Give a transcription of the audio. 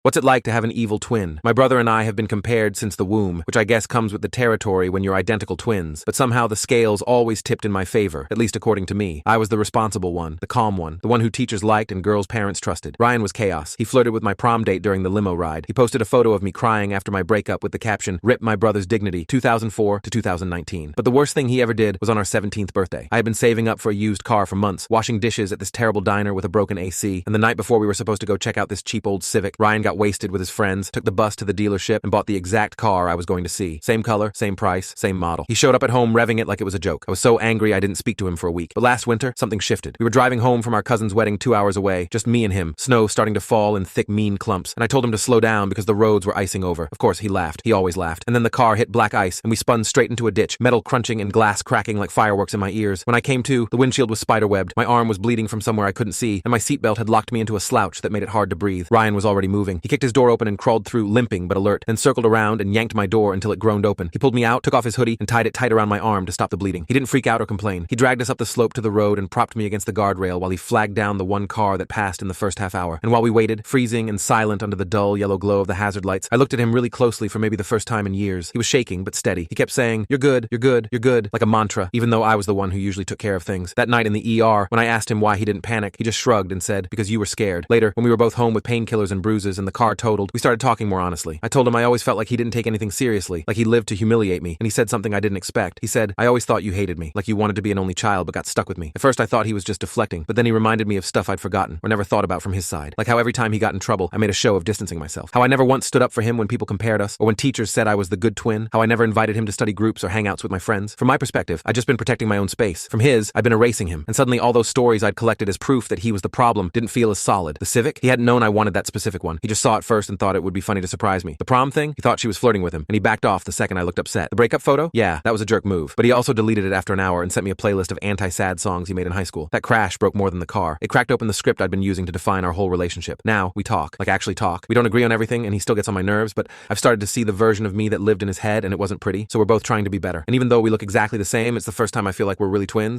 What's it like to have an evil twin? My brother and I have been compared since the womb, which I guess comes with the territory when you're identical twins, but somehow the scales always tipped in my favor, at least according to me. I was the responsible one, the calm one, the one who teachers liked and girls' parents trusted. Ryan was chaos. He flirted with my prom date during the limo ride. He posted a photo of me crying after my breakup with the caption, "Rip my brother's dignity, 2004 to 2019. But the worst thing he ever did was on our 17th birthday. I had been saving up for a used car for months, washing dishes at this terrible diner with a broken AC, and the night before we were supposed to go check out this cheap old Civic, Ryan got wasted with his friends, took the bus to the dealership, and bought the exact car I was going to see. Same color, same price, same model. He showed up at home revving it like it was a joke. I was so angry I didn't speak to him for a week. But last winter, something shifted. We were driving home from our cousin's wedding 2 hours away, just me and him, snow starting to fall in thick, mean clumps, and I told him to slow down because the roads were icing over. Of course, he laughed. He always laughed. And then the car hit black ice, and we spun straight into a ditch, metal crunching and glass cracking like fireworks in my ears. When I came to, the windshield was spiderwebbed, my arm was bleeding from somewhere I couldn't see, and my seatbelt had locked me into a slouch that made it hard to breathe. Ryan was already moving. He kicked his door open and crawled through, limping but alert, then circled around and yanked my door until it groaned open. He pulled me out, took off his hoodie, and tied it tight around my arm to stop the bleeding. He didn't freak out or complain. He dragged us up the slope to the road and propped me against the guardrail while he flagged down the one car that passed in the first half hour. And while we waited, freezing and silent under the dull yellow glow of the hazard lights, I looked at him really closely for maybe the first time in years. He was shaking but steady. He kept saying, "You're good, you're good, you're good," like a mantra, even though I was the one who usually took care of things. That night in the ER, when I asked him why he didn't panic, he just shrugged and said, "Because you were scared." Later, when we were both home with painkillers and bruises and the car totaled, we started talking more honestly. I told him I always felt like he didn't take anything seriously, like he lived to humiliate me, and he said something I didn't expect. He said, "I always thought you hated me, like you wanted to be an only child but got stuck with me." At first I thought he was just deflecting, but then he reminded me of stuff I'd forgotten or never thought about from his side, like how every time he got in trouble, I made a show of distancing myself, how I never once stood up for him when people compared us, or when teachers said I was the good twin, how I never invited him to study groups or hangouts with my friends. From my perspective, I'd just been protecting my own space. From his, I'd been erasing him, and suddenly all those stories I'd collected as proof that he was the problem didn't feel as solid. The Civic? He hadn't known I wanted that specific one. He just saw it first and thought it would be funny to surprise me. The prom thing? He thought she was flirting with him, and he backed off the second I looked upset. The breakup photo? Yeah, that was a jerk move. But he also deleted it after an hour and sent me a playlist of anti-sad songs he made in high school. That crash broke more than the car. It cracked open the script I'd been using to define our whole relationship. Now, we talk. Like actually talk. We don't agree on everything, and he still gets on my nerves, but I've started to see the version of me that lived in his head, and it wasn't pretty, so we're both trying to be better. And even though we look exactly the same, it's the first time I feel like we're really twins.